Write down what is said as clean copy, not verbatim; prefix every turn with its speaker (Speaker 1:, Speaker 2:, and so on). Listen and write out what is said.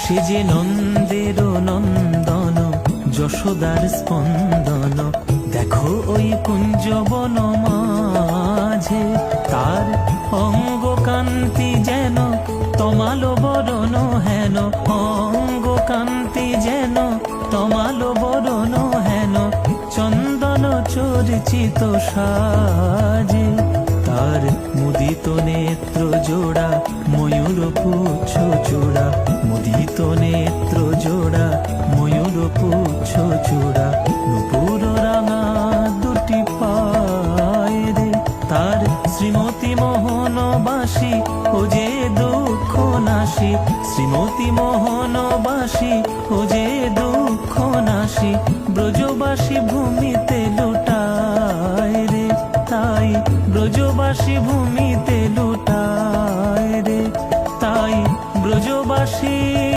Speaker 1: সে যে নন্দের নন্দন, যশোদার স্পন্দন। দেখো ওই কুঞ্জবন মাঝে, তার অঙ্গ কান্তি যেন তমালো বরণ হেন, অঙ্গ কান্তি যেন তমালো বরণ হেন, চন্দন চর্চিত সাজে। তার মুদিত নেত্র জোড়া, ময়ূর পুচ্ছ চূড়া, মুদিত নেত্র জোড়া, ময়ূর পুচ্ছ চূড়া, নুপুর রাঙা দুটি পায় রে। তার শ্রীমতী মোহনবাসী, ও যে দুঃখ নাশী, শ্রীমতী মোহনবাসী, ও যে দুঃখ নাশী, ব্রজবাসী ভূমিতে লুটায় রে। তাই ব্রজবাসী ভূমিতে লুটায়।